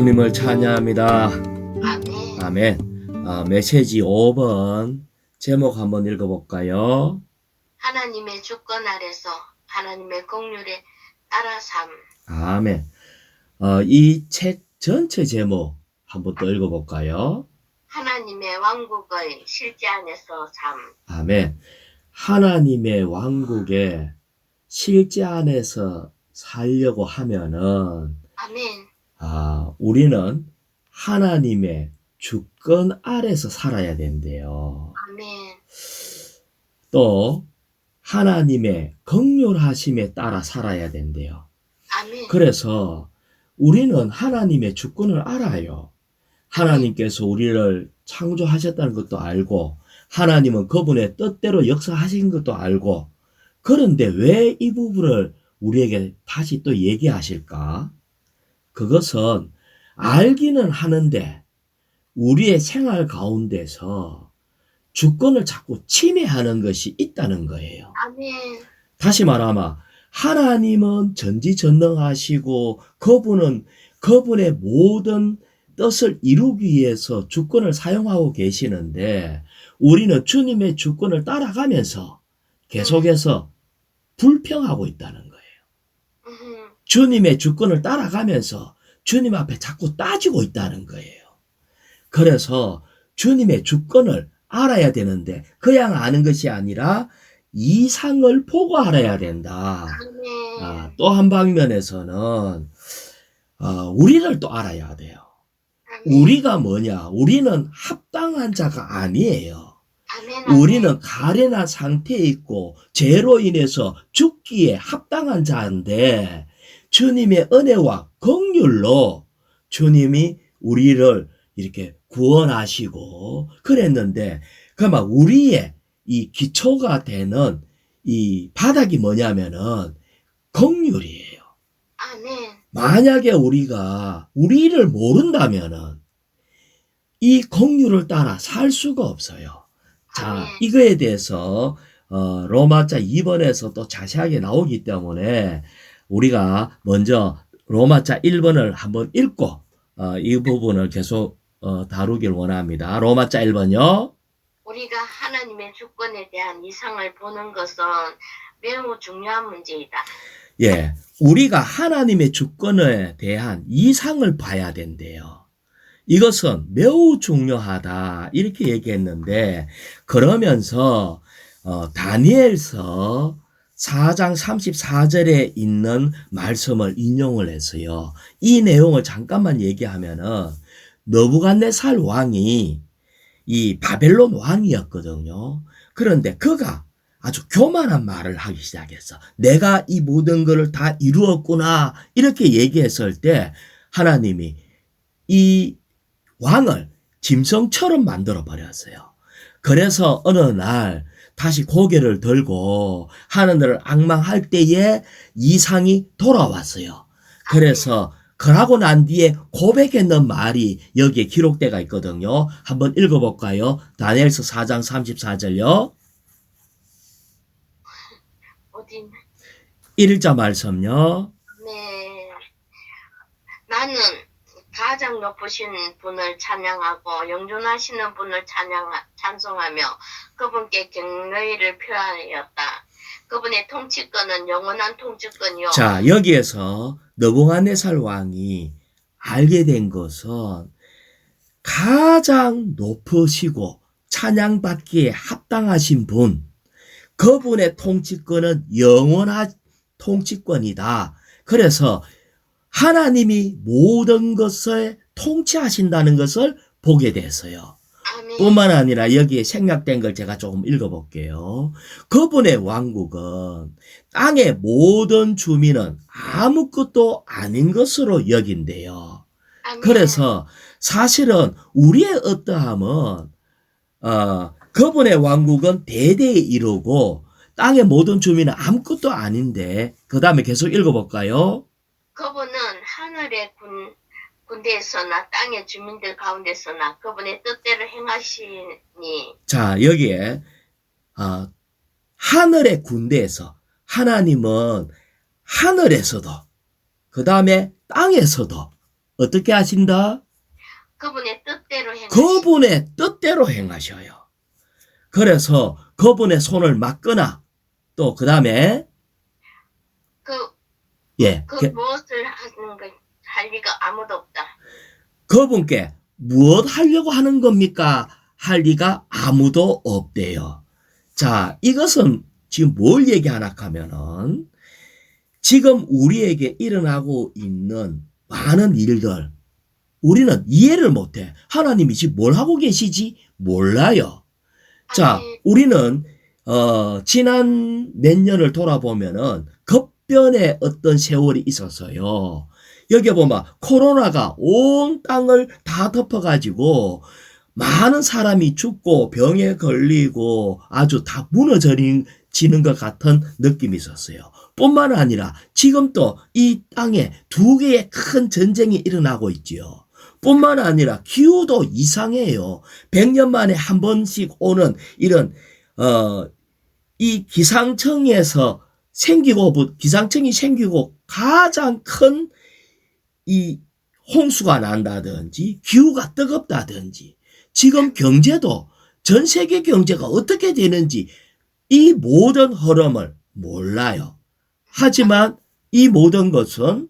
주님을 찬양합니다. 아멘. 아멘. 메시지 5번 제목 한번 읽어볼까요? 하나님의 주권 아래서 하나님의 긍휼에 따라 삶. 아멘. 이 책 전체 제목 한번 또 읽어볼까요? 하나님의 왕국의 실제 안에서 삶. 아멘. 하나님의 왕국의 실제 안에서 살려고 하면은 아멘. 우리는 하나님의 주권 아래서 살아야 된대요. 아멘. 또 하나님의 긍휼하심에 따라 살아야 된대요. 아멘. 그래서 우리는 하나님의 주권을 알아요. 하나님께서 우리를 창조하셨다는 것도 알고 하나님은 그분의 뜻대로 역사하신 것도 알고, 그런데 왜 이 부분을 우리에게 다시 또 얘기하실까? 그것은 알기는 하는데 우리의 생활 가운데서 주권을 자꾸 침해하는 것이 있다는 거예요. 아멘. 다시 말하면 하나님은 전지전능하시고 그분은 그분의 모든 뜻을 이루기 위해서 주권을 사용하고 계시는데 우리는 주님의 주권을 따라가면서 계속해서 불평하고 있다는 거예요. 주님의 주권을 따라가면서 주님 앞에 자꾸 따지고 있다는 거예요. 그래서 주님의 주권을 알아야 되는데 그냥 아는 것이 아니라 이상을 보고 알아야 된다. 아멘. 또 한 방면에서는 우리를 또 알아야 돼요. 아멘. 우리가 뭐냐? 우리는 합당한 자가 아니에요. 아멘. 우리는 가련한 상태에 있고 죄로 인해서 죽기에 합당한 자인데 주님의 은혜와 긍휼로 주님이 우리를 이렇게 구원하시고 그랬는데, 그러면 우리의 이 기초가 되는 이 바닥이 뭐냐면은 긍휼이에요. 아멘. 만약에 우리가 우리를 모른다면은 이 긍휼을 따라 살 수가 없어요. 자, 아멘. 이거에 대해서 로마자 2번에서 또 자세하게 나오기 때문에 우리가 먼저 로마자 1번을 한번 읽고 이 부분을 계속 다루길 원합니다. 로마자 1번요. 우리가 하나님의 주권에 대한 이상을 보는 것은 매우 중요한 문제이다. 예, 우리가 하나님의 주권에 대한 이상을 봐야 된대요. 이것은 매우 중요하다 이렇게 얘기했는데, 그러면서 다니엘서 4장 34절에 있는 말씀을 인용을 했어요. 이 내용을 잠깐만 얘기하면은 느부갓네살 왕이 이 바벨론 왕이었거든요. 그런데 그가 아주 교만한 말을 하기 시작했어. 내가 이 모든 것을 다 이루었구나 이렇게 얘기했을 때 하나님이 이 왕을 짐승처럼 만들어 버렸어요. 그래서 어느 날 다시 고개를 들고 하늘을 앙망할 때에 이상이 돌아왔어요. 그래서 그러고 난 뒤에 고백했는 말이 여기에 기록되어 있거든요. 한번 읽어볼까요? 다니엘서 4장 34절요. 어디? 1자 말씀요. 네. 나는 가장 높으신 분을 찬양하고 영존하시는 분을 찬송하며 그분께 경외를 표하였다. 그분의 통치권은 영원한 통치권이요. 자, 여기에서 느부갓네살 왕이 알게 된 것은 가장 높으시고 찬양받기에 합당하신 분, 그분의 통치권은 영원한 통치권이다. 그래서 하나님이 모든 것을 통치하신다는 것을 보게 됐어요. 아멘. 뿐만 아니라 여기에 생략된 걸 제가 조금 읽어볼게요. 그분의 왕국은 땅의 모든 주민은 아무것도 아닌 것으로 여긴대요. 아멘. 그래서 사실은 우리의 어떠함은 그분의 왕국은 대대에 이루고 땅의 모든 주민은 아무것도 아닌데, 그 다음에 계속 읽어볼까요? 그분은 하늘의 군대에서나 땅의 주민들 가운데서나 그분의 뜻대로 행하시니. 자, 여기에 하늘의 군대에서 하나님은 하늘에서도 그 다음에 땅에서도 어떻게 하신다? 그분의 뜻대로 행하시. 그분의 뜻대로 행하셔요. 그래서 그분의 손을 막거나 또 그 다음에 그 예, 무엇을 하는 할 리가 아무도 없다. 그분께 무엇 하려고 하는 겁니까? 할 리가 아무도 없대요. 자, 이것은 지금 뭘 얘기하나 하면은 지금 우리에게 일어나고 있는 많은 일들 우리는 이해를 못해. 하나님이 지금 뭘 하고 계시지? 몰라요. 자, 아멘. 우리는 지난 몇 년을 돌아보면은 급변의 어떤 세월이 있었어요. 여기 보면 코로나가 온 땅을 다 덮어가지고 많은 사람이 죽고 병에 걸리고 아주 다 무너지는 것 같은 느낌이 있었어요. 뿐만 아니라 지금 또 이 땅에 두 개의 큰 전쟁이 일어나고 있지요. 뿐만 아니라 기후도 이상해요. 100년 만에 한 번씩 오는 이런 이 기상청에서 기상청이 생기고 가장 큰 이 홍수가 난다든지 기후가 뜨겁다든지 지금 경제도 전 세계 경제가 어떻게 되는지 이 모든 흐름을 몰라요. 하지만 이 모든 것은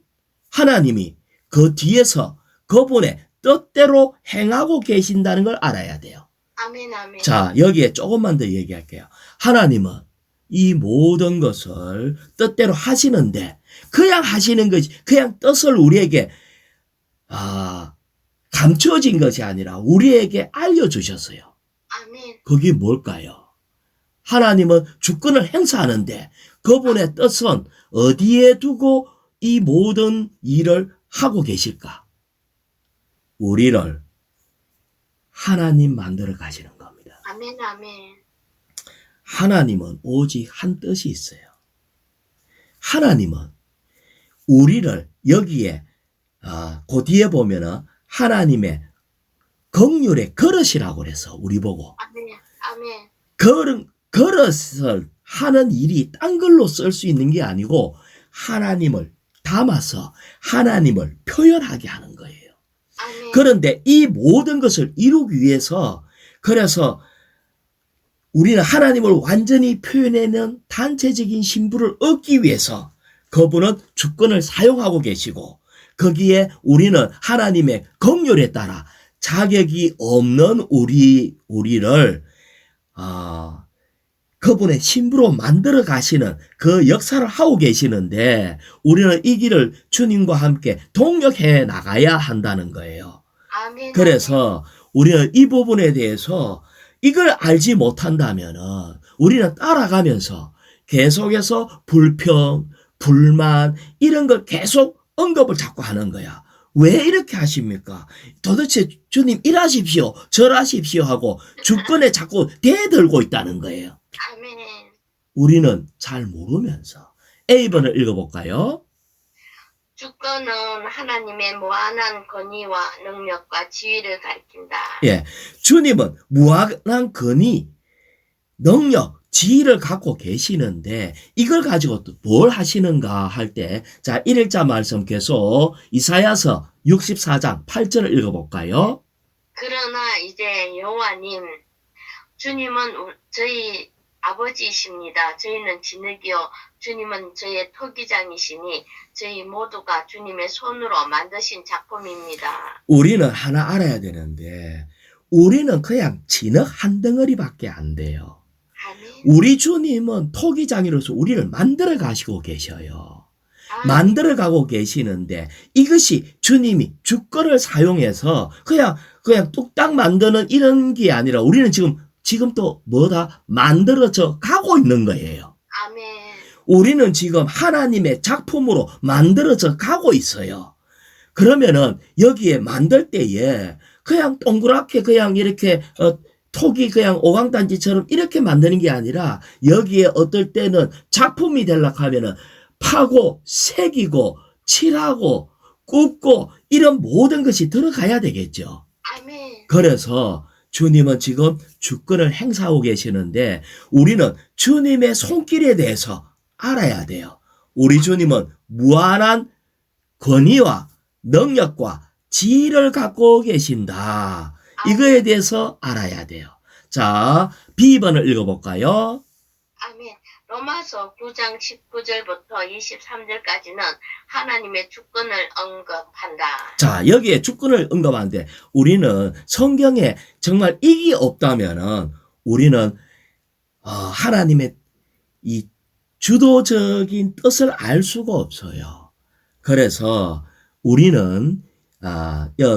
하나님이 그 뒤에서 그분의 뜻대로 행하고 계신다는 걸 알아야 돼요. 아멘, 아멘. 자, 여기에 조금만 더 얘기할게요. 하나님은 이 모든 것을 뜻대로 하시는데 그냥 하시는 것이 그냥 뜻을 우리에게 감춰진 것이 아니라 우리에게 알려주셨어요. 아멘. 그게 뭘까요? 하나님은 주권을 행사하는데 그분의 뜻은 어디에 두고 이 모든 일을 하고 계실까? 우리를 하나님 만들어 가시는 겁니다. 아멘, 아멘. 하나님은 오직 한 뜻이 있어요. 하나님은 우리를 여기에 그 뒤에 보면은 하나님의 긍휼의 그릇이라고 그래서 우리 보고 아멘, 아멘. 그릇을 하는 일이 딴 걸로 쓸 수 있는 게 아니고 하나님을 담아서 하나님을 표현하게 하는 거예요. 아멘. 그런데 이 모든 것을 이루기 위해서 그래서 우리는 하나님을 완전히 표현해내는 단체적인 신부를 얻기 위해서 그분은 주권을 사용하고 계시고 거기에 우리는 하나님의 긍휼에 따라 자격이 없는 우리를 그분의 신부로 만들어 가시는 그 역사를 하고 계시는데 우리는 이 길을 주님과 함께 동력해 나가야 한다는 거예요. 아멘. 그래서 우리는 이 부분에 대해서 이걸 알지 못한다면은 우리는 따라가면서 계속해서 불평, 불만 이런 걸 계속 언급을 자꾸 하는 거야. 왜 이렇게 하십니까? 도대체 주님 일하십시오, 절하십시오 하고 주권에 자꾸 대들고 있다는 거예요. 아멘. 우리는 잘 모르면서 A번을 읽어볼까요? 주권은 하나님의 무한한 권위와 능력과 지위를 가리킨다. 예, 주님은 무한한 권위, 능력, 지위를 갖고 계시는데 이걸 가지고 또 뭘 하시는가 할 때 자 1일자 말씀 계속 이사야서 64장 8절을 읽어볼까요? 그러나 이제 여호와님 주님은 저희 아버지이십니다. 저희는 진흙이요 주님은 저의 토기장이시니 저희 모두가 주님의 손으로 만드신 작품입니다. 우리는 하나 알아야 되는데 우리는 그냥 진흙 한 덩어리밖에 안 돼요. 아멘. 우리 주님은 토기장이로서 우리를 만들어 가시고 계셔요. 아멘. 만들어 가고 계시는데 이것이 주님이 주권을 사용해서 그냥 뚝딱 만드는 이런 게 아니라 우리는 지금 또 뭐다 만들어져 가고 있는 거예요. 아멘. 우리는 지금 하나님의 작품으로 만들어져 가고 있어요. 그러면은 여기에 만들 때에 그냥 동그랗게 그냥 이렇게 톡이 그냥 오광단지처럼 이렇게 만드는 게 아니라 여기에 어떨 때는 작품이 되려고 하면은 파고 새기고 칠하고 굽고 이런 모든 것이 들어가야 되겠죠. 아멘. 그래서 주님은 지금 주권을 행사하고 계시는데 우리는 주님의 손길에 대해서 알아야 돼요. 우리 주님은 무한한 권위와 능력과 지위를 갖고 계신다. 이거에 대해서 알아야 돼요. 자, B번을 읽어볼까요? 아멘. 로마서 9장 19절부터 23절까지는 하나님의 주권을 언급한다. 자, 여기에 주권을 언급하는데 우리는 성경에 정말 이게 없다면은 우리는 하나님의 이 주도적인 뜻을 알 수가 없어요. 그래서 우리는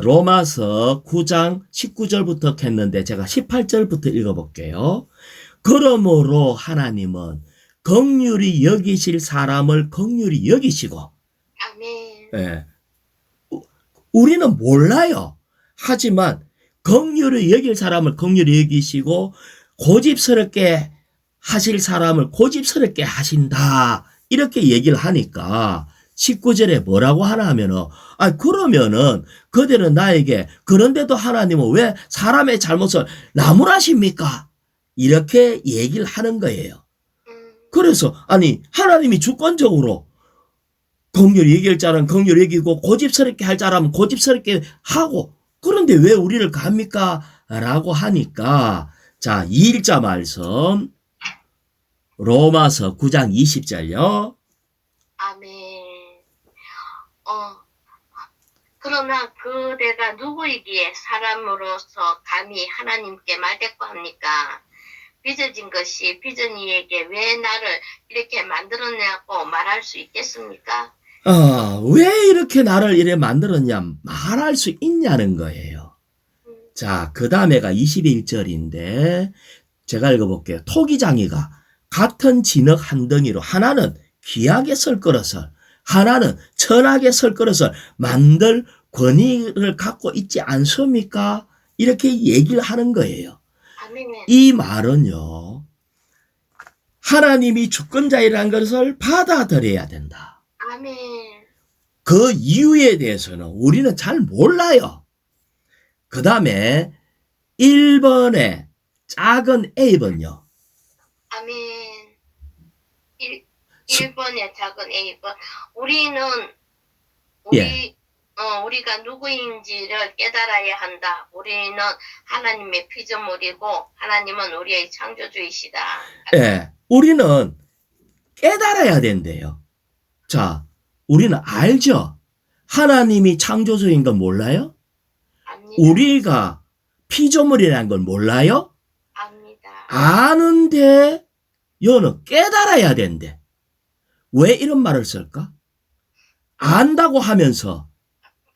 로마서 9장 19절부터 했는데 제가 18절부터 읽어볼게요. 그러므로 하나님은 긍휼히 여기실 사람을 긍휼히 여기시고, 아멘. 예, 우리는 몰라요. 하지만 긍휼히 여길 사람을 긍휼히 여기시고 고집스럽게 하실 사람을 고집스럽게 하신다. 이렇게 얘기를 하니까 19절에 뭐라고 하나 하면은 그러면은 그대는 나에게 그런데도 하나님은 왜 사람의 잘못을 나무라십니까? 이렇게 얘기를 하는 거예요. 그래서 하나님이 주권적으로 긍휼히 여길 자는 긍휼히 여기고 고집스럽게 할 자라면 고집스럽게 하고 그런데 왜 우리를 갑니까? 라고 하니까 자 2일자 말씀 로마서 9장 20절요. 아멘. 그러나 그대가 누구이기에 사람으로서 감히 하나님께 말대꾸합니까? 빚어진 것이 빚은 이에게 왜 나를 이렇게 만들었냐고 말할 수 있겠습니까? 왜 이렇게 나를 이래 만들었냐 말할 수 있냐는 거예요. 자, 그 다음에가 21절인데 제가 읽어볼게요. 토기장이가 같은 진흙 한 덩이로 하나는 귀하게 설 것을 하나는 천하게 설 것을 만들 권위를 갖고 있지 않습니까? 이렇게 얘기를 하는 거예요. 아멘. 이 말은요. 하나님이 주권자이라는 것을 받아들여야 된다. 아멘. 그 이유에 대해서는 우리는 잘 몰라요. 그 다음에 1번의 작은 A번요. 아멘. 1번의 작은 A번. 우리가 누구인지를 깨달아야 한다. 우리는 하나님의 피조물이고 하나님은 우리의 창조주이시다. 예, 우리는 깨달아야 된대요. 자, 우리는 알죠? 하나님이 창조주인 건 몰라요? 압니다. 우리가 피조물이라는 걸 몰라요? 압니다. 아는데 여는 깨달아야 된대. 왜 이런 말을 쓸까? 안다고 하면서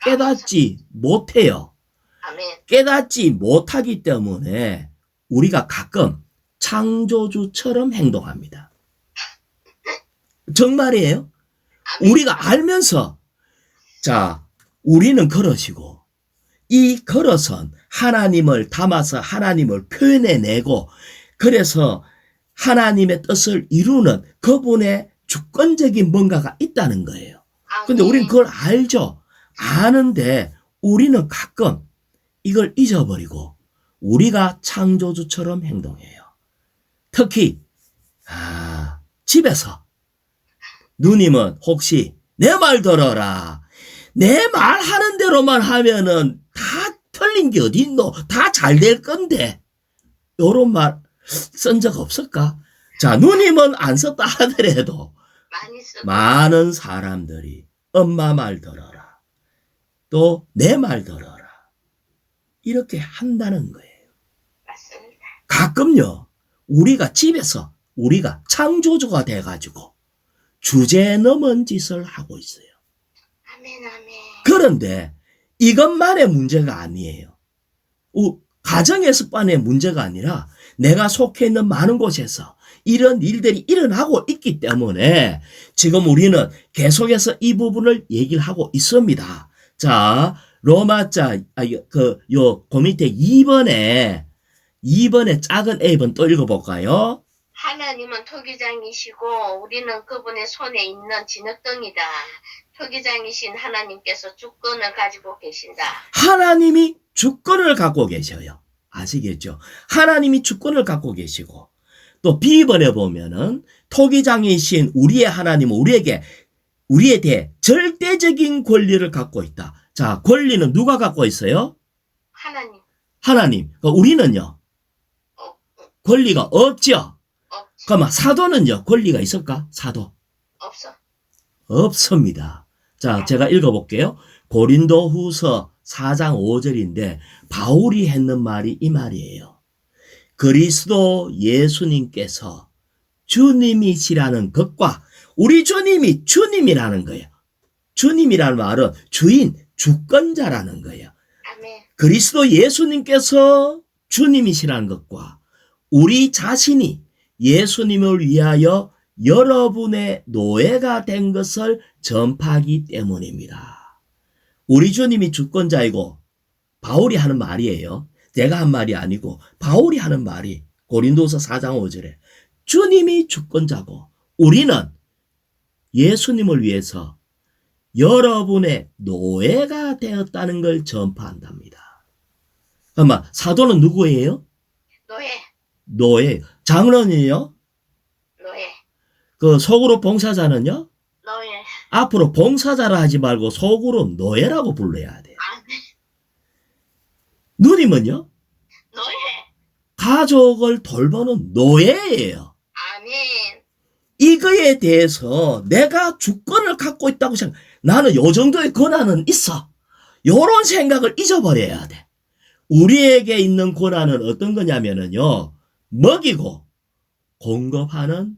깨닫지 못해요. 아멘. 깨닫지 못하기 때문에 우리가 가끔 창조주처럼 행동합니다. 정말이에요. 아멘. 우리가 알면서 자, 우리는 그러시고 이 그릇은 하나님을 담아서 하나님을 표현해내고 그래서 하나님의 뜻을 이루는 그분의 주권적인 뭔가가 있다는 거예요. 근데 우리는 그걸 알죠. 아는데 우리는 가끔 이걸 잊어버리고 우리가 창조주처럼 행동해요. 특히 집에서 누님은 혹시 내 말 들어라. 내 말 하는 대로만 하면은 다 틀린 게 어디 있노? 다 잘 될 건데. 요런 말 쓴 적 없을까? 자, 누님은 안 썼다 하더라도 많이 쓰고 많은 사람들이 엄마 말 들어라. 또 내 말 들어라. 이렇게 한다는 거예요. 맞습니다. 가끔요. 우리가 집에서 우리가 창조주가 돼가지고 주제 넘은 짓을 하고 있어요. 아멘. 아멘. 그런데 이것만의 문제가 아니에요. 가정에서만의 문제가 아니라 내가 속해 있는 많은 곳에서 이런 일들이 일어나고 있기 때문에 지금 우리는 계속해서 이 부분을 얘기를 하고 있습니다. 자, 로마자, 그 밑에 2번에 작은 A번 또 읽어볼까요? 하나님은 토기장이시고 우리는 그분의 손에 있는 진흙덩이다. 토기장이신 하나님께서 주권을 가지고 계신다. 하나님이 주권을 갖고 계셔요. 아시겠죠? 하나님이 주권을 갖고 계시고 또 B번에 보면은 토기장이신 우리의 하나님은 우리에 대해 절대적인 권리를 갖고 있다. 자, 권리는 누가 갖고 있어요? 하나님. 하나님. 우리는요? 어, 권리가 없죠? 없지. 그러면 사도는요? 권리가 있을까? 사도. 없어. 없습니다. 자, 제가 읽어볼게요. 고린도 후서 4장 5절인데, 바울이 했는 말이 이 말이에요. 그리스도 예수님께서 주님이시라는 것과 우리 주님이 주님이라는 거예요. 주님이라는 말은 주인, 주권자라는 거예요. 아멘. 그리스도 예수님께서 주님이시라는 것과 우리 자신이 예수님을 위하여 여러분의 노예가 된 것을 전파하기 때문입니다. 우리 주님이 주권자이고 바울이 하는 말이에요. 내가 한 말이 아니고 바울이 하는 말이 고린도서 4장 5절에 주님이 주권자고 우리는 예수님을 위해서 여러분의 노예가 되었다는 걸 전파한답니다. 그러면 사도는 누구예요? 노예. 노예. 장로는요? 노예. 그 속으로 봉사자는요? 노예. 앞으로 봉사자라 하지 말고 속으로 노예라고 불러야 돼요. 아멘. 누님은요? 노예. 가족을 돌보는 노예예요. 아멘. 이거에 대해서 내가 주권을 갖고 있다고 생각, 나는 요 정도의 권한은 있어. 요런 생각을 잊어버려야 돼. 우리에게 있는 권한은 어떤 거냐면요. 먹이고 공급하는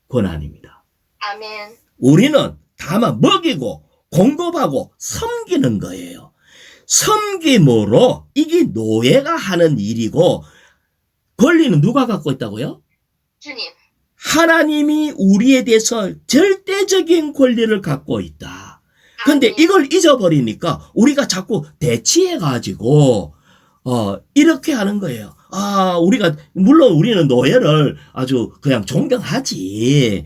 권한입니다. 아멘. 우리는 다만 먹이고 공급하고 섬기는 거예요. 섬김으로 이게 노예가 하는 일이고 권리는 누가 갖고 있다고요? 주님. 하나님이 우리에 대해서 절대적인 권리를 갖고 있다. 근데 아멘. 이걸 잊어버리니까 우리가 자꾸 대치해가지고 이렇게 하는 거예요. 우리가 물론 우리는 노예를 아주 그냥 존경하지.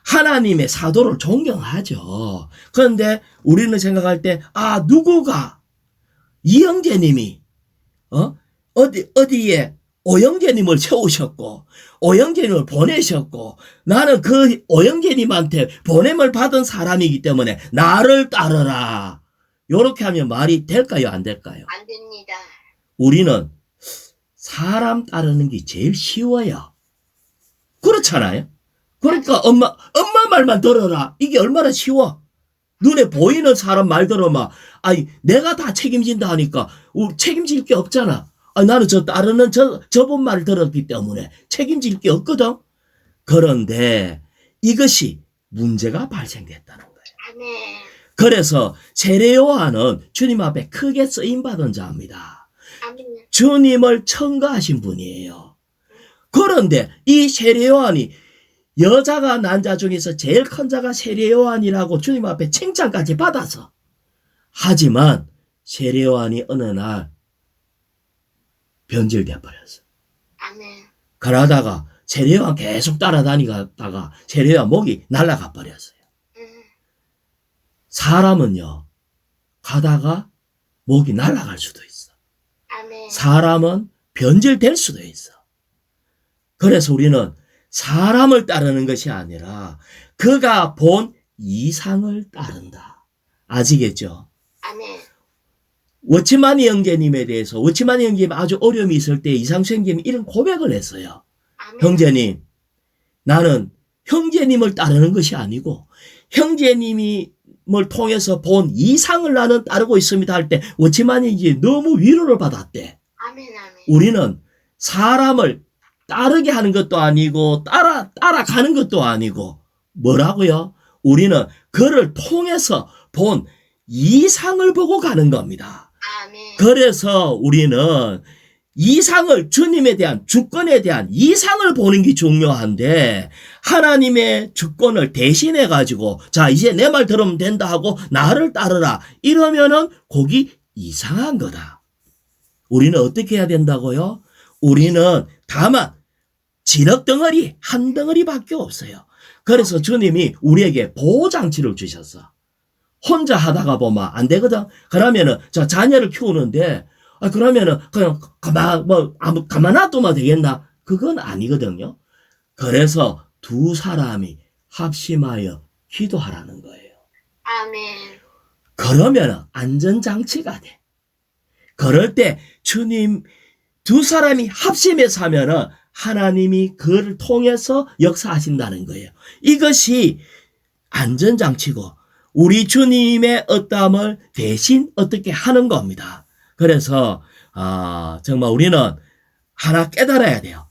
하나님의 사도를 존경하죠. 그런데 우리는 생각할 때 누구가 이형제님이 어디에 오영재님을 세우셨고 오영재님을 보내셨고 나는 그 오영재님한테 보냄을 받은 사람이기 때문에 나를 따르라. 이렇게 하면 말이 될까요? 안 될까요? 안 됩니다. 우리는 사람 따르는 게 제일 쉬워요. 그렇잖아요? 그러니까 엄마 말만 들어라. 이게 얼마나 쉬워. 눈에 보이는 사람 말 들어만 내가 다 책임진다 하니까 책임질 게 없잖아. 나는 따르는 저분 말을 들었기 때문에 책임질 게 없거든. 그런데 이것이 문제가 발생됐다는 거예요. 아멘. 그래서 세례 요한은 주님 앞에 크게 쓰임받은 자입니다. 아멘. 주님을 청거하신 분이에요. 그런데 이 세례 요한이 여자가 난 자 중에서 제일 큰 자가 세례 요한이라고 주님 앞에 칭찬까지 받아서 하지만 세례 요한이 어느 날 변질돼 버렸어. 아멘. 그러다가 세례 요한 계속 따라다니다가 세례 요한 목이 날아가 버렸어요. 사람은요 가다가 목이 날아갈 수도 있어. 아멘. 사람은 변질될 수도 있어. 그래서 우리는 사람을 따르는 것이 아니라 그가 본 이상을 따른다. 아시겠죠? 아멘. 워치마니 형제님에 대해서 워치마니 형제님 아주 어려움이 있을 때 이상수 형제님이 이런 고백을 했어요. 아멘. 형제님, 나는 형제님을 따르는 것이 아니고 형제님을 통해서 본 이상을 나는 따르고 있습니다 할 때 워치마니 형제님이 너무 위로를 받았대. 아멘. 아멘. 우리는 사람을 따르게 하는 것도 아니고 따라가는 것도 아니고 뭐라고요? 우리는 그를 통해서 본 이상을 보고 가는 겁니다. 아멘. 그래서 우리는 이상을 주님에 대한 주권에 대한 이상을 보는 게 중요한데 하나님의 주권을 대신해 가지고 자 이제 내 말 들으면 된다 하고 나를 따르라 이러면은 거기 이상한 거다. 우리는 어떻게 해야 된다고요? 우리는 다만 진흙덩어리 한 덩어리밖에 없어요. 그래서 주님이 우리에게 보호장치를 주셨어. 혼자 하다가 보면 안 되거든. 그러면은 저 자녀를 키우는데 그러면은 그냥 가만 놔두면 되겠나? 그건 아니거든요. 그래서 두 사람이 합심하여 기도하라는 거예요. 아멘. 그러면 안전장치가 돼. 그럴 때 주님 두 사람이 합심해서 하면은 하나님이 그를 통해서 역사하신다는 거예요. 이것이 안전장치고 우리 주님의 어떠함을 대신 어떻게 하는 겁니다. 그래서 정말 우리는 하나 깨달아야 돼요.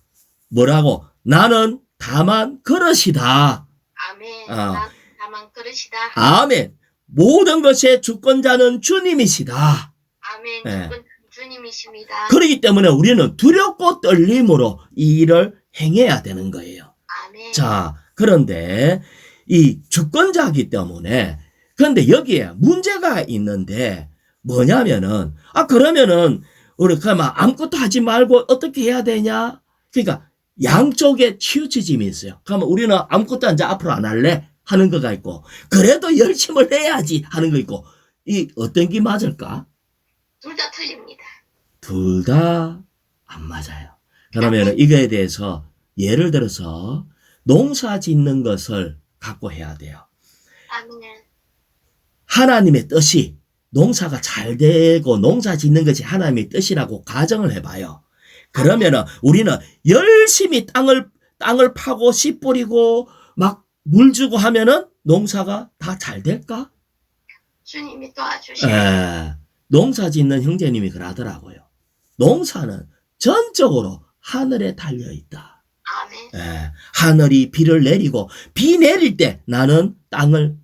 뭐라고? 나는 다만 그릇이다. 아멘. 나 다만 그릇이다. 아멘. 모든 것의 주권자는 주님이시다. 아멘. 네. 주님이십니다. 그렇기 때문에 우리는 두렵고 떨림으로 이 일을 행해야 되는 거예요. 아멘. 자, 그런데 이 주권자이기 때문에 그런데 여기에 문제가 있는데 뭐냐면은 그러면은 우리 그만 아무것도 하지 말고 어떻게 해야 되냐? 그러니까 양쪽에 치우치짐이 있어요. 그러면 우리는 아무것도 이제 앞으로 안 할래 하는 거가 있고 그래도 열심을 해야지 하는 거 있고 이 어떤 게 맞을까? 둘 다 틀립니다. 둘 다 안 맞아요. 그러면 이거에 대해서 예를 들어서 농사 짓는 것을 갖고 해야 돼요. 아멘. 하나님의 뜻이 농사가 잘 되고 농사 짓는 것이 하나님의 뜻이라고 가정을 해봐요. 그러면은 우리는 열심히 땅을 파고 씨 뿌리고 막 물 주고 하면은 농사가 다 잘 될까? 주님이 도와주시면. 농사 짓는 형제님이 그러더라고요. 농사는 전적으로 하늘에 달려 있다. 아멘. 하늘이 비를 내리고 비 내릴 때 나는 땅을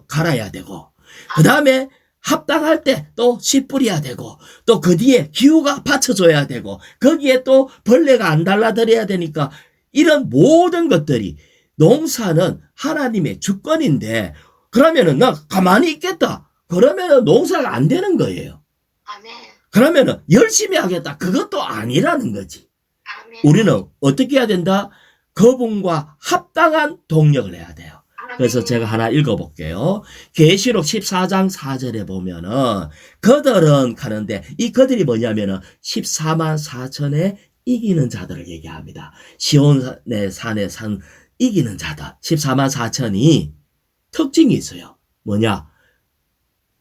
갈아야 되고 그 다음에 합당할 때 또 씨 뿌려야 되고 또 그 뒤에 기후가 받쳐줘야 되고 거기에 또 벌레가 안 달라들어야 되니까 이런 모든 것들이 농사는 하나님의 주권인데 그러면은 나 가만히 있겠다. 그러면은 농사가 안 되는 거예요. 아멘. 그러면은 열심히 하겠다. 그것도 아니라는 거지. 아멘. 우리는 어떻게 해야 된다? 그분과 합당한 동력을 해야 돼요. 그래서 아멘. 제가 하나 읽어볼게요. 계시록 14장 4절에 보면은 그들은 가는데 이 그들이 뭐냐면은 14만 4천에 이기는 자들을 얘기합니다. 시온의 산에 산 이기는 자들 14만 4천이 특징이 있어요. 뭐냐?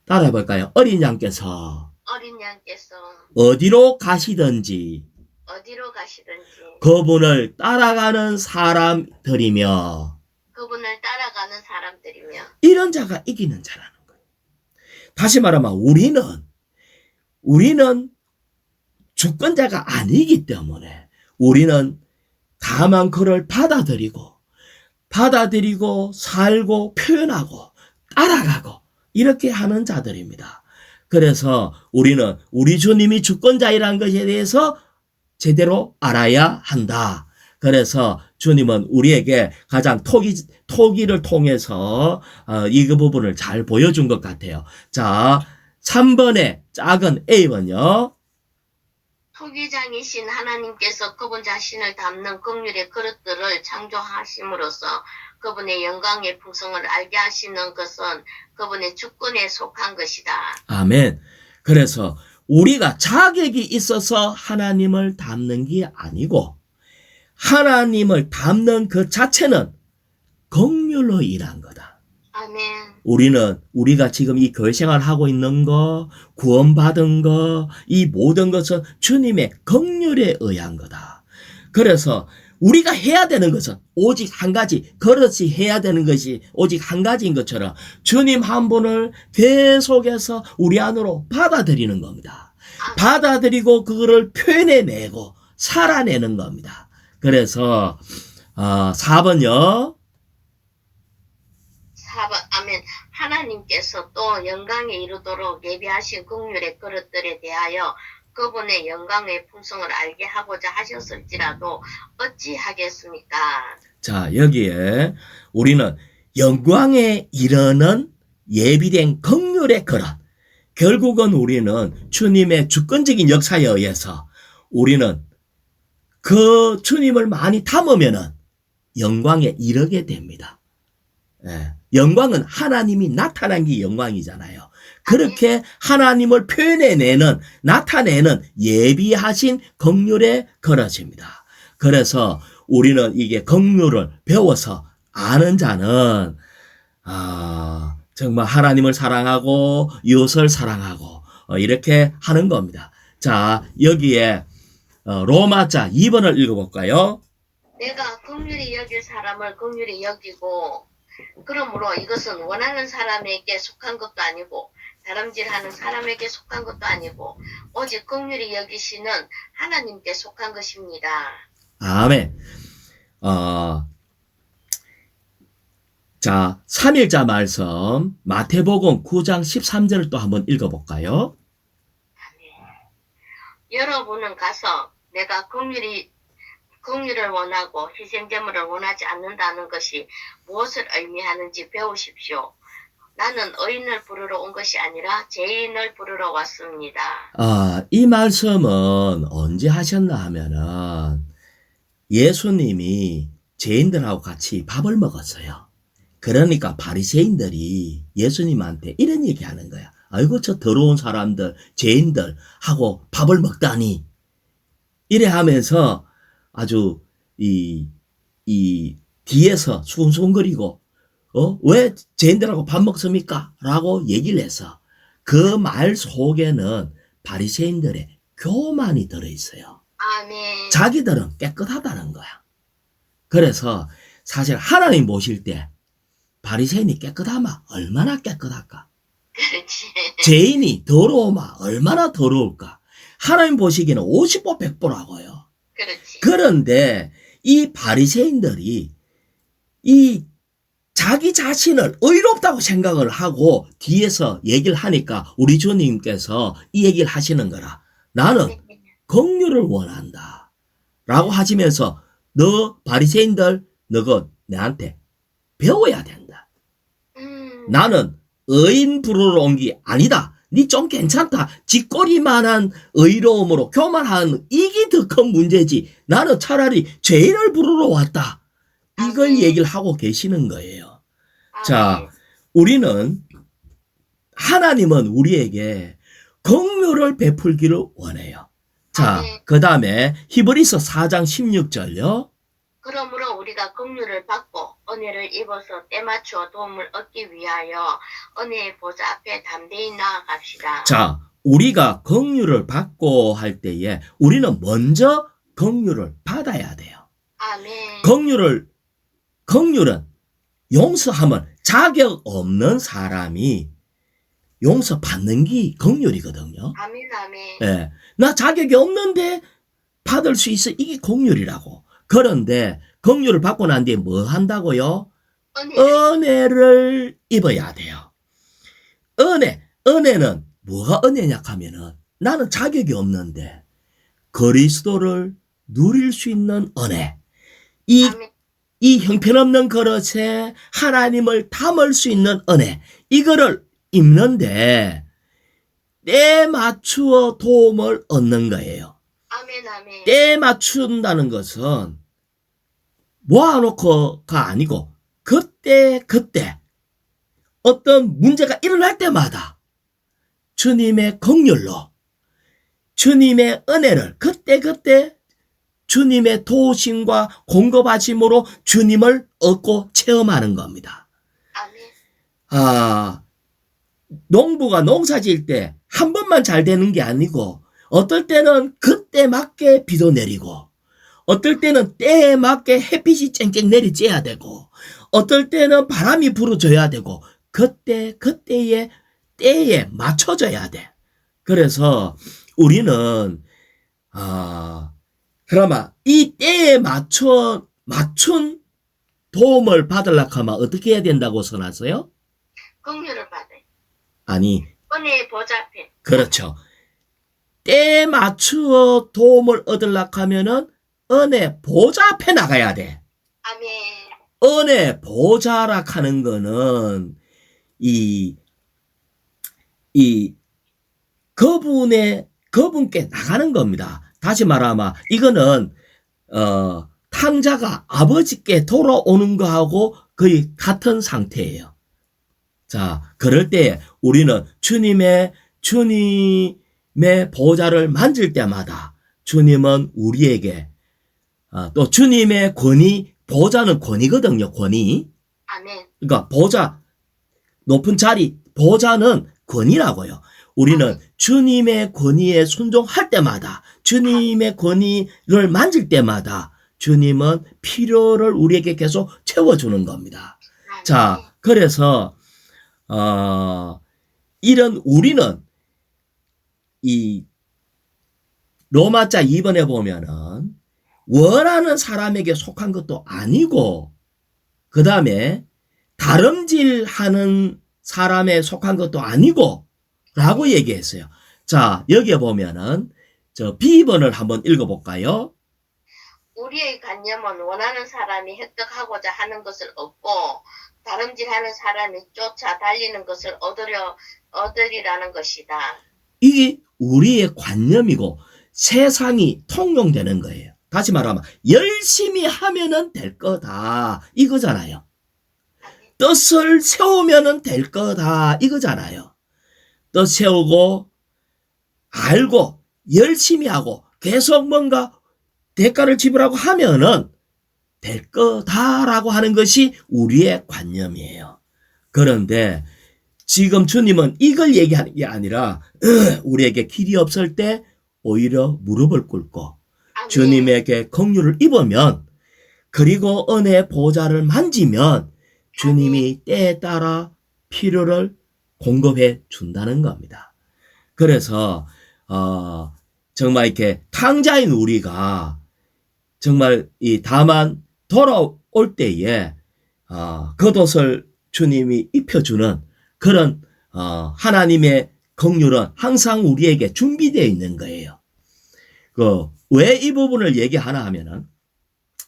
따라해볼까요? 어린 양께서 어린 양께서 어디로 가시든지 어디로 가시든지 그분을 따라가는 사람들이며 그분을 따라가는 사람들이며 이런 자가 이기는 자라는 거예요. 다시 말하면 우리는 주권자가 아니기 때문에 우리는 다만 그를 받아들이고 살고 표현하고 따라가고 이렇게 하는 자들입니다. 그래서 우리는 우리 주님이 주권자이라는 것에 대해서 제대로 알아야 한다. 그래서 주님은 우리에게 가장 토기를 통해서 이 부분을 잘 보여준 것 같아요. 자, 3번의 작은 A번요. 토기장이신 하나님께서 그분 자신을 담는 긍휼의 그릇들을 창조하심으로써 그분의 영광의 풍성을 알게 하시는 것은 그분의 주권에 속한 것이다. 아멘. 그래서 우리가 자격이 있어서 하나님을 담는 게 아니고 하나님을 담는 그 자체는 긍휼로 일한 거다. 아멘. 우리가 지금 이 교회 생활을 하고 있는 거, 구원받은 거, 이 모든 것은 주님의 긍휼에 의한 거다. 그래서 우리가 해야 되는 것은 오직 한 가지, 그렇지 해야 되는 것이 오직 한 가지인 것처럼 주님 한 분을 계속해서 우리 안으로 받아들이는 겁니다. 받아들이고 그거를 표현해내고 살아내는 겁니다. 그래서 4번요. 4번 아멘. 하나님께서 또 영광에 이르도록 예비하신 긍휼의 그릇들에 대하여 그분의 영광의 풍성을 알게 하고자 하셨을지라도 어찌하겠습니까? 자, 여기에 우리는 영광에 이르는 예비된 긍휼의 그릇. 결국은 우리는 주님의 주권적인 역사에 의해서 우리는 그 주님을 많이 담으면은 영광에 이르게 됩니다. 영광은 하나님이 나타난 게 영광이잖아요. 그렇게 하나님을 표현해내는, 나타내는 예비하신 긍휼의 그릇입니다. 그래서 우리는 이게 긍휼을 배워서 아는 자는 정말 하나님을 사랑하고 이웃을 사랑하고 이렇게 하는 겁니다. 자, 여기에 로마자 2번을 읽어볼까요? 내가 긍휼히 여길 사람을 긍휼히 여기고 그러므로 이것은 원하는 사람에게 속한 것도 아니고 다름질하는 사람에게 속한 것도 아니고 오직 긍휼히 여기시는 하나님께 속한 것입니다. 아멘. 자, 3일자 말씀 마태복음 9장 13절을 또 한번 읽어볼까요? 여러분은 가서 내가 긍휼을 원하고 희생제물을 원하지 않는다는 것이 무엇을 의미하는지 배우십시오. 나는 의인을 부르러 온 것이 아니라 죄인을 부르러 왔습니다. 이 말씀은 언제 하셨나 하면은 예수님이 죄인들하고 같이 밥을 먹었어요. 그러니까 바리새인들이 예수님한테 이런 얘기하는 거야. 아이고 저 더러운 사람들, 죄인들 하고 밥을 먹다니. 이래 하면서 아주 이 뒤에서 수근수근거리고 왜 죄인들하고 밥 먹습니까? 라고 얘기를 해서 그 말 속에는 바리새인들의 교만이 들어있어요. 아멘. 자기들은 깨끗하다는 거야. 그래서 사실 하나님 보실 때 바리새인이 깨끗하면 얼마나 깨끗할까? 그렇지. 죄인이 더러우면 얼마나 더러울까? 하나님 보시기에는 50보 100보라고요. 그렇지. 그런데 이 바리새인들이 이 자기 자신을 의롭다고 생각을 하고 뒤에서 얘기를 하니까 우리 주님께서 이 얘기를 하시는 거라. 나는 긍휼을 원한다. 라고 하시면서 너 바리새인들 너가 내한테 배워야 된다. 나는 의인 부르러 온 게 아니다. 니 좀 괜찮다. 쥐꼬리만한 의로움으로 교만한 이게 더 큰 문제지. 나는 차라리 죄인을 부르러 왔다. 이걸 얘기를 하고 계시는 거예요. 자, 우리는 하나님은 우리에게 긍휼을 베풀기를 원해요. 자, 그 다음에 히브리서 4장 16절요. 그러므로 우리가 긍휼을 받고 은혜를 입어서 때맞추어 도움을 얻기 위하여 은혜의 보좌 앞에 담대히 나아갑시다. 자, 우리가 긍휼을 받고 할 때에 우리는 먼저 긍휼을 받아야 돼요. 아멘. 긍휼은 용서하면 자격 없는 사람이 용서받는 게 긍휼이거든요. 아멘, 아멘. 예, 나 자격이 없는데 받을 수 있어. 이게 긍휼이라고. 그런데 긍휼을 받고 난 뒤에 뭐 한다고요? 은혜를 입어야 돼요. 은혜는 뭐가 은혜냐 하면은 나는 자격이 없는데 그리스도를 누릴 수 있는 은혜. 이 형편없는 그릇에 하나님을 담을 수 있는 은혜. 이거를 입는데 때 맞추어 도움을 얻는 거예요. 아멘, 아멘. 때 맞춘다는 것은 모아놓고가 아니고 그때 어떤 문제가 일어날 때마다 주님의 긍휼로 주님의 은혜를 그때 주님의 도우심과 공급하심으로 주님을 얻고 체험하는 겁니다. 아멘. 농부가 농사 지을 때 한 번만 잘 되는 게 아니고 어떨 때는 그때 맞게 비도 내리고 어떨 때는 때에 맞게 햇빛이 쨍쨍 내리쬐야 되고 어떨 때는 바람이 불어줘야 되고 그때에 맞춰져야 돼. 그래서 우리는 그러면 이 때에 맞춘 도움을 받으려고 하면 어떻게 해야 된다고 선하세요? 긍휼을 받아요. 아니, 은혜의 보좌 앞에. 그렇죠. 때에 맞추어 도움을 얻으려고 하면은 은혜 보좌 앞에 나가야 돼. 아멘. 은혜 보좌라 하는 거는 그분께 나가는 겁니다. 다시 말하면 이거는 탕자가 아버지께 돌아오는 거하고 거의 같은 상태예요. 자, 그럴 때 우리는 주님의 보좌를 만질 때마다 주님은 우리에게 또 주님의 권위, 보좌는 권위거든요. 권위. 아멘. 그러니까 보좌 높은 자리, 보좌는 권위라고요. 우리는 주님의 권위에 순종할 때마다, 주님의 권위를 만질 때마다 주님은 필요를 우리에게 계속 채워주는 겁니다. 자, 그래서 이런 우리는 이 로마자 2번에 보면은 원하는 사람에게 속한 것도 아니고, 그 다음에 다름질하는 사람에 속한 것도 아니고 라고 얘기했어요. 자, 여기에 보면은 저 B번을 한번 읽어볼까요? 우리의 관념은 원하는 사람이 획득하고자 하는 것을 얻고 다름질하는 사람이 쫓아 달리는 것을 얻으리라는 것이다. 이게 우리의 관념이고 세상이 통용되는 거예요. 다시 말하면 열심히 하면은 될 거다 이거잖아요. 뜻을 세우면은 될 거다 이거잖아요. 뜻 세우고 알고 열심히 하고 계속 뭔가 대가를 지불하고 하면은 될 거다라고 하는 것이 우리의 관념이에요. 그런데 지금 주님은 이걸 얘기하는 게 아니라 우리에게 길이 없을 때 오히려 무릎을 꿇고 주님에게 긍휼을 입으면, 그리고 은혜의 보좌를 만지면 주님이 때에 따라 필요를 공급해 준다는 겁니다. 그래서 정말 이렇게 탕자인 우리가 정말 다만 돌아올 때에 겉옷을 주님이 입혀주는 그런 하나님의 긍휼은 항상 우리에게 준비되어 있는 거예요. 왜 이 부분을 얘기하나 하면은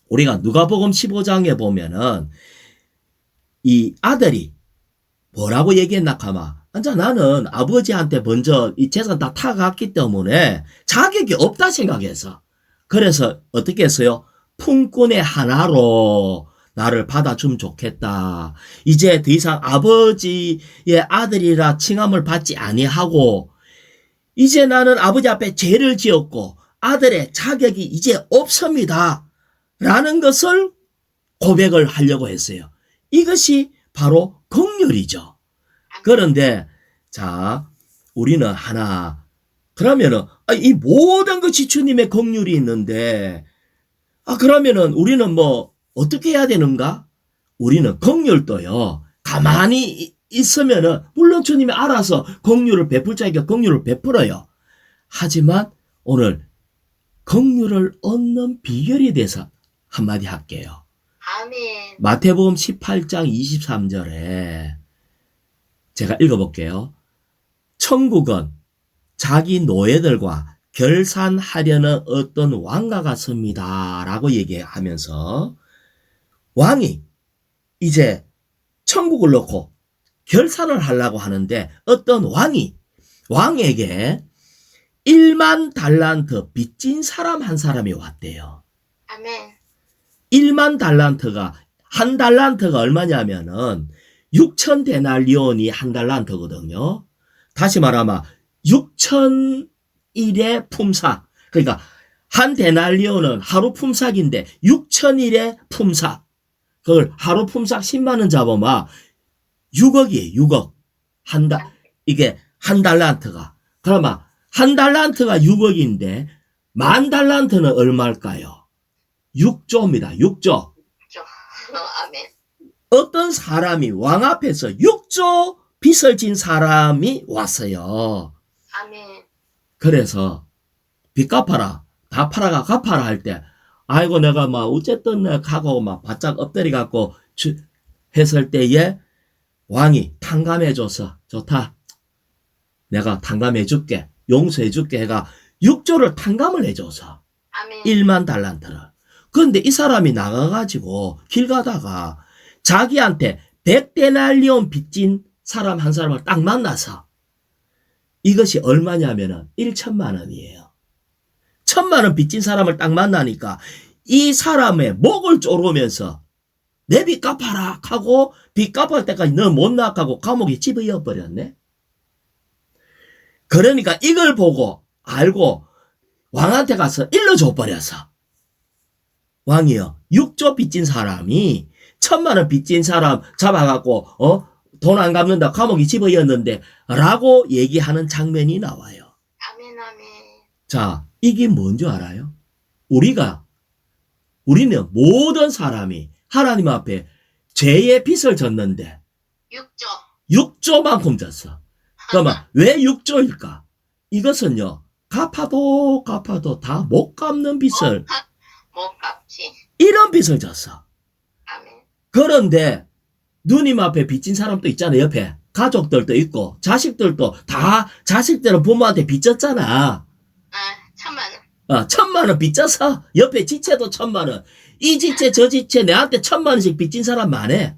우리가 누가복음 15장에 보면은 이 아들이 뭐라고 얘기했나 하면, 나는 아버지한테 먼저 이 재산 다 타갔기 때문에 자격이 없다 생각해서, 그래서 어떻게 했어요? 품꾼의 하나로 나를 받아주면 좋겠다. 이제 더 이상 아버지의 아들이라 칭함을 받지 아니하고 이제 나는 아버지 앞에 죄를 지었고 아들의 자격이 이제 없습니다 라는 것을 고백을 하려고 했어요. 이것이 바로 긍휼이죠. 그런데 자, 우리는 하나, 그러면은 이 모든 것이 주님의 긍휼이 있는데 그러면은 우리는 뭐 어떻게 해야 되는가? 우리는 긍휼도요, 가만히 있으면은 물론 주님이 알아서 긍휼을 베풀 자에게 긍휼을 베풀어요. 하지만 오늘 긍휼을 얻는 비결에 대해서 한마디 할게요. 아멘. 마태복음 18장 23절에 제가 읽어볼게요. 천국은 자기 노예들과 결산하려는 어떤 왕과 같습니다 라고 얘기하면서, 왕이 이제 천국을 놓고 결산을 하려고 하는데 어떤 왕에게 1만 달란트 빚진 사람 한 사람이 왔대요. 아멘. 1만 달란트가, 한 달란트가 얼마냐면은 6천 데나리온이 한 달란트거든요. 다시 말하면 6천일의 품삯. 그러니까 한 데나리온은 하루 품삯인데 6천일의 품삯. 그걸 하루 품삯 10만 원 잡으면 6억이에요. 6억. 이게 한 달란트가. 그러면 한 달란트가 6억인데 만 달란트는 얼마일까요? 6조입니다. 6조. 아멘. 어떤 사람이 왕 앞에서 6조 빚을 진 사람이 왔어요. 아멘. 그래서 빚 갚아라, 다 팔아가 갚아라 할 때, 아이고 내가 막 어쨌든 가고 막 바짝 엎드려 갖고 했을 때에 왕이 탕감해줘서 좋다, 내가 탕감해줄게, 용서해줄게 해가 6조를 탕감을 해줘서 아멘. 1만 달란트를. 그런데 이 사람이 나가가지고 길 가다가 자기한테 100데나리온 빚진 사람 한 사람을 딱 만나서, 이것이 얼마냐면은 1천만 원이에요. 1,000만 원 빚진 사람을 딱 만나니까 이 사람의 목을 조르면서 내 빚 갚아라 하고 빚 갚을 때까지 너 못 나가고 감옥에 집어넣어 버렸네. 그러니까 이걸 보고 알고 왕한테 가서 일러줘 버려서, 왕이요, 6조 빚진 사람이 1,000만 원 빚진 사람 잡아갖고 돈 안 갚는다. 감옥에 집어였는데 라고 얘기하는 장면이 나와요. 아멘, 아멘. 자, 이게 뭔지 알아요? 우리는 모든 사람이 하나님 앞에 죄의 빚을 졌는데 6조. 6조만큼 졌어. 그러면 왜 6조일까? 이것은요, 갚아도 다 못 갚는 빚을, 못 갚지. 이런 빚을 졌어. 아멘. 그런데 누님 앞에 빚진 사람도 있잖아, 옆에. 가족들도 있고, 자식들도 다 자식들은 부모한테 빚졌잖아. 아, 1,000만 원. 1,000만 원 빚져서 옆에 지체도 1,000만 원. 이 지체 저 지체 내한테 1,000만 원씩 빚진 사람 많아.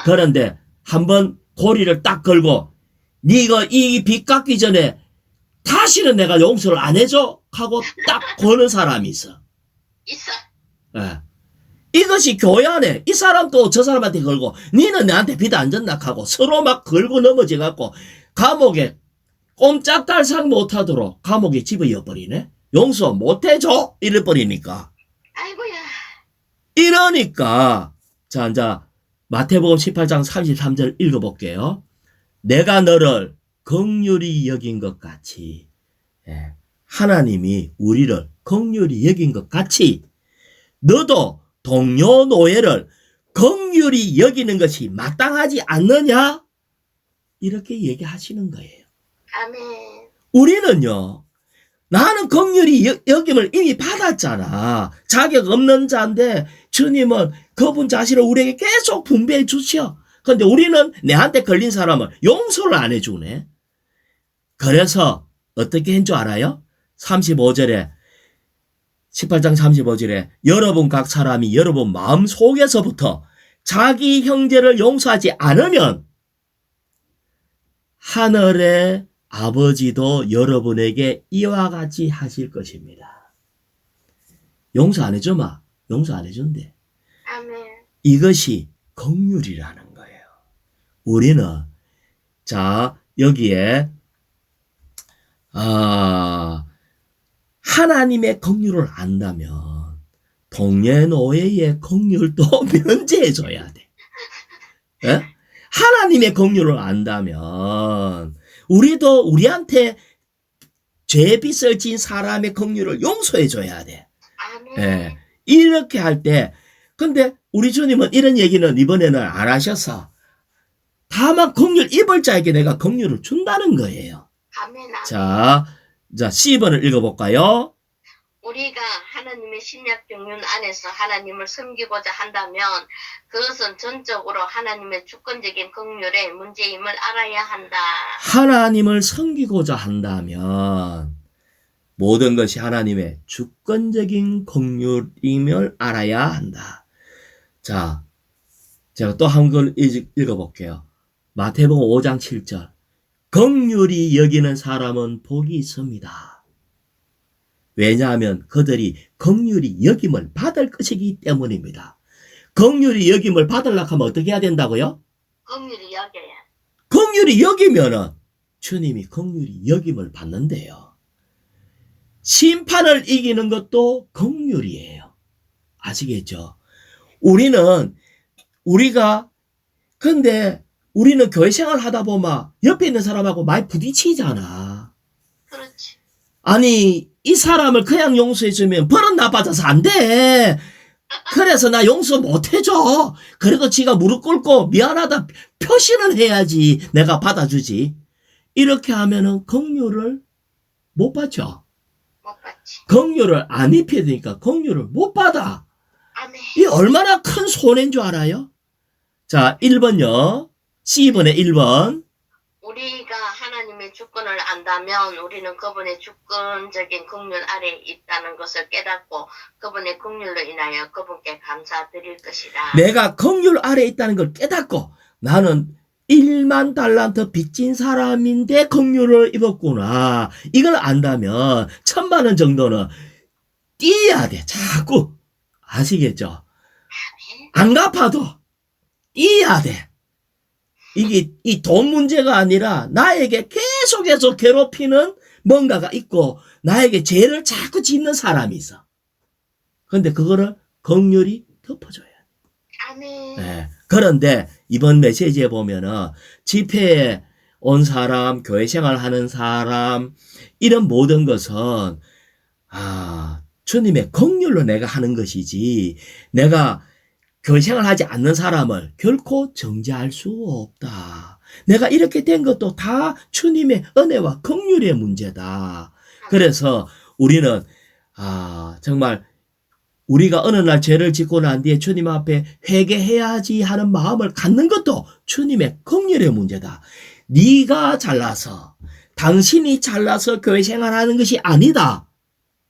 그런데 한번 고리를 딱 걸고 네가 이 빚 갚기 전에 다시는 내가 용서를 안 해줘 하고 딱 거는 사람이 있어. 있어. 예. 이것이 교회 안에 이 사람도 저 사람한테 걸고 니는 내한테 빚 안 졌나 하고 서로 막 걸고 넘어져 갖고 감옥에 꼼짝달싹 못하도록 감옥에 집어넣어버리네. 용서 못해줘 이래버리니까. 아이고야. 이러니까 자 이제 마태복음 18장 33절 읽어볼게요. 내가 너를 긍휼히 여긴 것 같이, 예, 하나님이 우리를 긍휼히 여긴 것 같이 너도 동료 노예를 긍휼히 여기는 것이 마땅하지 않느냐? 이렇게 얘기하시는 거예요. 아멘. 우리는요, 나는 긍휼히 여김을 이미 받았잖아. 자격 없는 자인데 주님은 그분 자신을 우리에게 계속 분배해 주셔. 근데 우리는 내한테 걸린 사람을 용서를 안 해주네. 그래서 어떻게 한 줄 알아요? 35절에 18장 35절에 여러분 각 사람이 여러분 마음 속에서부터 자기 형제를 용서하지 않으면 하늘의 아버지도 여러분에게 이와 같이 하실 것입니다. 용서 안 해줘 마. 용서 안 해준대. 아멘. 이것이 긍휼이라는 거예요. 우리는 자 여기에 하나님의 긍휼을 안다면 동해노예의 긍휼도 면제해줘야 돼. 에? 하나님의 긍휼을 안다면 우리도 우리한테 죄빚을 진 사람의 긍휼을 용서해줘야 돼. 아멘. 예. 이렇게 할 때 근데 우리 주님은 이런 얘기는 이번에는 안 하셔서 다만 긍휼 입을 자에게 내가 긍휼을 준다는 거예요. 아멘. 아멘. 자 10번을 읽어볼까요? 우리가 하나님의 신약 경륜 안에서 하나님을 섬기고자 한다면 그것은 전적으로 하나님의 주권적인 긍휼의 문제임을 알아야 한다. 하나님을 섬기고자 한다면 모든 것이 하나님의 주권적인 긍휼임을 알아야 한다. 자, 제가 또 한 걸 읽어볼게요. 마태복음 5장 7절. 긍휼히 여기는 사람은 복이 있습니다. 왜냐하면 그들이 긍휼히 여김을 받을 것이기 때문입니다. 긍휼히 여김을 받으려고 하면 어떻게 해야 된다고요? 긍휼히 여겨야. 긍휼히 여기면은 주님이 긍휼히 여김을 받는데요. 심판을 이기는 것도 긍휼이에요. 아시겠죠? 근데 우리는 교회 생활 하다 보면 옆에 있는 사람하고 많이 부딪히잖아. 그렇지. 아니, 이 사람을 그냥 용서해주면 버릇 나빠져서 안 돼. 그래서 나 용서 못 해줘. 그래도 지가 무릎 꿇고 미안하다 표시는 해야지 내가 받아주지. 이렇게 하면은 긍휼을 못 받죠. 못 받지. 긍휼을 안 입혀야 되니까 긍휼을 못 받아. 아멘. 이 얼마나 큰 손해인 줄 알아요? 자, 1번요. C번의 1번. 우리가 하나님의 주권을 안다면 우리는 그분의 주권적인 긍휼 아래에 있다는 것을 깨닫고 그분의 긍휼로 인하여 그분께 감사드릴 것이다. 내가 긍휼 아래에 있다는 걸 깨닫고 나는 1만 달란트 빚진 사람인데 긍휼을 입었구나. 이걸 안다면 1,000만 원 정도는 띄어야 돼. 자꾸. 아시겠죠? 안 갚아도 띄어야 돼. 이게 이 돈 문제가 아니라 나에게 계속해서 괴롭히는 뭔가가 있고 나에게 죄를 자꾸 짓는 사람이 있어. 근데 그거를 긍휼히 덮어줘야 돼. 아멘. 네. 그런데 이번 메시지에 보면은 집회에 온 사람, 교회 생활하는 사람, 이런 모든 것은 주님의 긍휼로 내가 하는 것이지 내가 교회 생활하지 않는 사람을 결코 정죄할 수 없다. 내가 이렇게 된 것도 다 주님의 은혜와 긍휼의 문제다. 그래서 우리는 정말 우리가 어느 날 죄를 짓고 난 뒤에 주님 앞에 회개해야지 하는 마음을 갖는 것도 주님의 긍휼의 문제다. 네가 잘나서 당신이 잘나서 교회 생활하는 것이 아니다.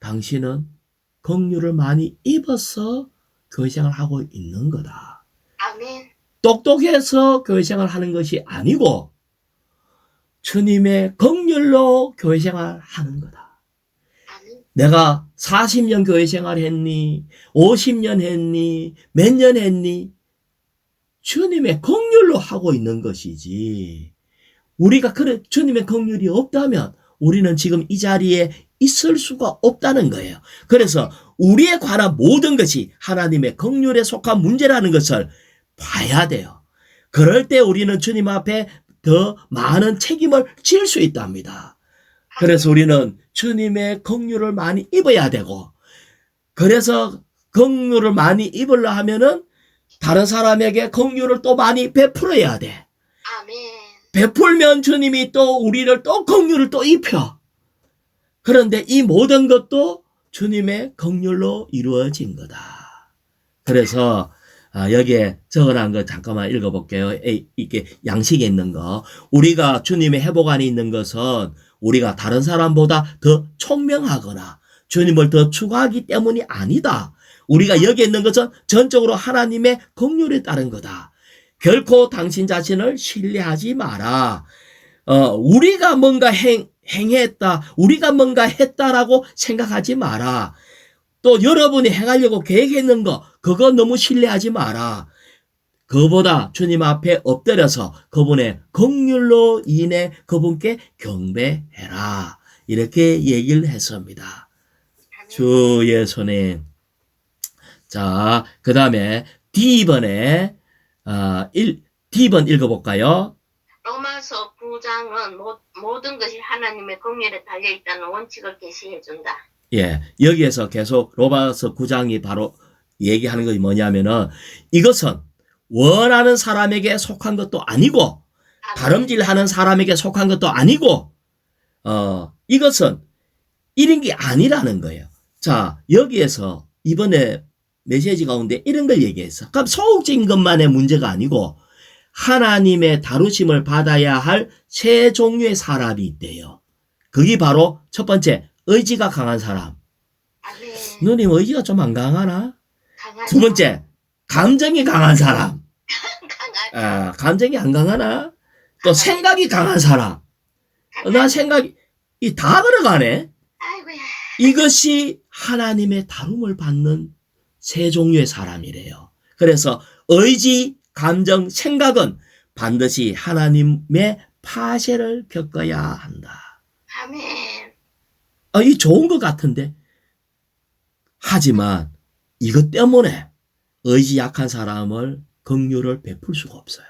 당신은 긍휼을 많이 입어서 교회 생활하고 있는 거다. 아멘. 똑똑해서 교회 생활하는 것이 아니고 주님의 긍휼로 교회 생활하는 거다. 아멘. 내가 40년 교회 생활했니? 50년 했니? 몇 년 했니? 주님의 긍휼로 하고 있는 것이지. 우리가 주님의 긍휼이 없다면 우리는 지금 이 자리에 있을 수가 없다는 거예요. 그래서 우리에 관한 모든 것이 하나님의 긍휼에 속한 문제라는 것을 봐야 돼요. 그럴 때 우리는 주님 앞에 더 많은 책임을 질 수 있답니다. 그래서 우리는 주님의 긍휼을 많이 입어야 되고, 그래서 긍휼을 많이 입으려 하면은 다른 사람에게 긍휼을 또 많이 베풀어야 돼. 아멘. 베풀면 주님이 또 우리를 또 긍휼을 또 입혀. 그런데 이 모든 것도 주님의 긍휼로 이루어진 거다. 그래서 여기에 적어놓은 거 잠깐만 읽어볼게요. 이게 양식에 있는 거. 우리가 주님의 회복 안에 있는 것은 우리가 다른 사람보다 더 총명하거나 주님을 더 추구하기 때문이 아니다. 우리가 여기 있는 것은 전적으로 하나님의 긍휼에 따른 거다. 결코 당신 자신을 신뢰하지 마라. 우리가 뭔가 행했다, 우리가 뭔가 했다라고 생각하지 마라. 또 여러분이 행하려고 계획했는 거, 그거 너무 신뢰하지 마라. 그보다 주님 앞에 엎드려서 그분의 긍휼로 인해 그분께 경배해라. 이렇게 얘기를 했습니다. 주 예수님. 자, 그 다음에 D번에 D번 읽어볼까요? 로마서 9장은 모든 것이 하나님의 긍휼에 달려있다는 원칙을 계시해준다. 예, 여기에서 계속 로마서 9장이 바로 얘기하는 것이 뭐냐면은 이것은 원하는 사람에게 속한 것도 아니고 다름질하는 사람에게 속한 것도 아니고 이것은 이런 게 아니라는 거예요. 자, 여기에서 이번에 메시지 가운데 이런 걸 얘기했어. 그럼 소극적인 것만의 문제가 아니고 하나님의 다루심을 받아야 할 세 종류의 사람이 있대요. 그게 바로 첫 번째, 의지가 강한 사람. 아멘. 누님 의지가 좀 안 강하나? 강하죠. 두 번째, 감정이 강한 사람. 강하죠. 감정이 안 강하나? 또 생각이 강한 사람. 나 생각이 다 들어가네. 아이고야. 이것이 하나님의 다rum을 받는 세 종류의 사람이래요. 그래서 의지, 감정, 생각은 반드시 하나님의 파쇄를 겪어야 한다. 아멘. 이 좋은 것 같은데. 하지만 이것 때문에 의지 약한 사람을 긍휼을 베풀 수가 없어요.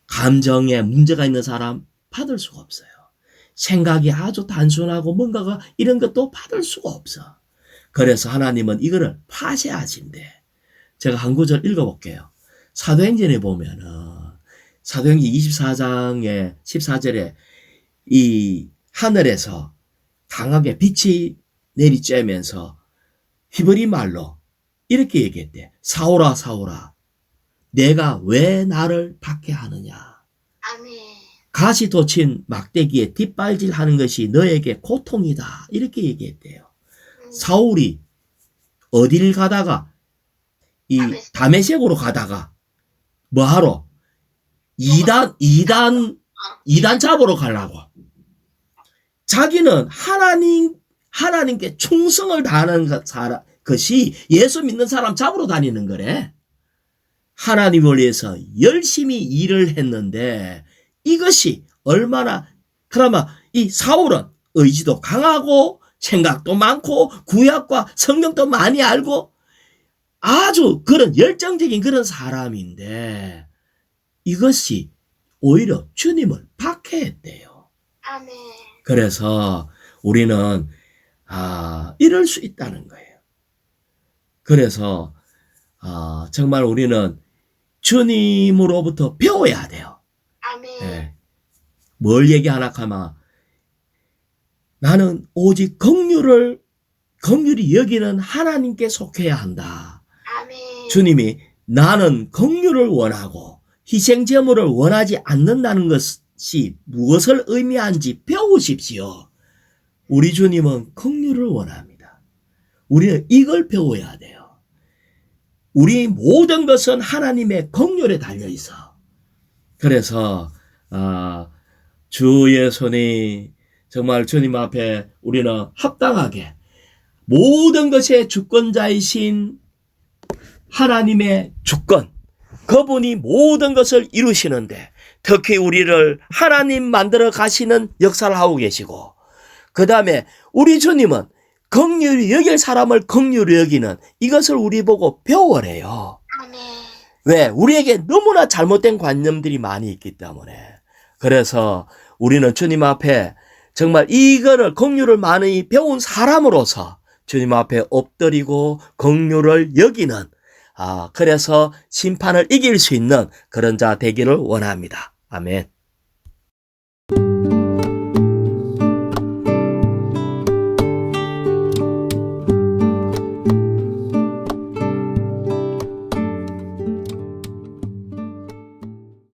감정에 문제가 있는 사람 받을 수가 없어요. 생각이 아주 단순하고 뭔가가 이런 것도 받을 수가 없어. 그래서 하나님은 이거를 파쇄하신대. 제가 한 구절 읽어볼게요. 사도행전에 보면은 사도행전 24장의 14절에 이 하늘에서 강하게 빛이 내리쬐면서 히브리 말로 이렇게 얘기했대. 사오라 사오라 내가 왜 나를 박해하느냐. 아멘. 가시 돋친 막대기에 뒷발질하는 것이 너에게 고통이다. 이렇게 얘기했대요. 사울이 어딜 가다가 이 다메섹으로 가다가 뭐하러? 이단 잡으러 가려고. 자기는 하나님께 충성을 다하는 것이 예수 믿는 사람 잡으러 다니는 거래. 하나님을 위해서 열심히 일을 했는데 이것이 얼마나, 그러면 이 사울은 의지도 강하고 생각도 많고 구약과 성경도 많이 알고 아주 그런 열정적인 그런 사람인데 이것이 오히려 주님을 박해했대요. 아멘. 그래서 우리는 이럴 수 있다는 거예요. 그래서 정말 우리는 주님으로부터 배워야 돼요. 아멘. 예. 뭘 얘기하나 하면 나는 오직 긍휼히 여기는 하나님께 속해야 한다. 아멘. 주님이 나는 긍휼을 원하고 희생제물을 원하지 않는다는 것이 무엇을 의미하는지 배우십시오. 우리 주님은 긍휼을 원합니다. 우리는 이걸 배워야 돼요. 우리 모든 것은 하나님의 긍휼에 달려 있어. 그래서 주의 손이 정말 주님 앞에 우리는 합당하게 모든 것의 주권자이신 하나님의 주권, 그분이 모든 것을 이루시는데 특히 우리를 하나님 만들어 가시는 역사를 하고 계시고, 그 다음에 우리 주님은 긍휼히 여길 사람을 긍휼히 여기는 이것을 우리 보고 배워래요. 아멘. 왜? 우리에게 너무나 잘못된 관념들이 많이 있기 때문에. 그래서 우리는 주님 앞에 정말 이거를 긍휼을 많이 배운 사람으로서 주님 앞에 엎드리고 긍휼을 여기는 그래서 심판을 이길 수 있는 그런 자 되기를 원합니다. 아멘.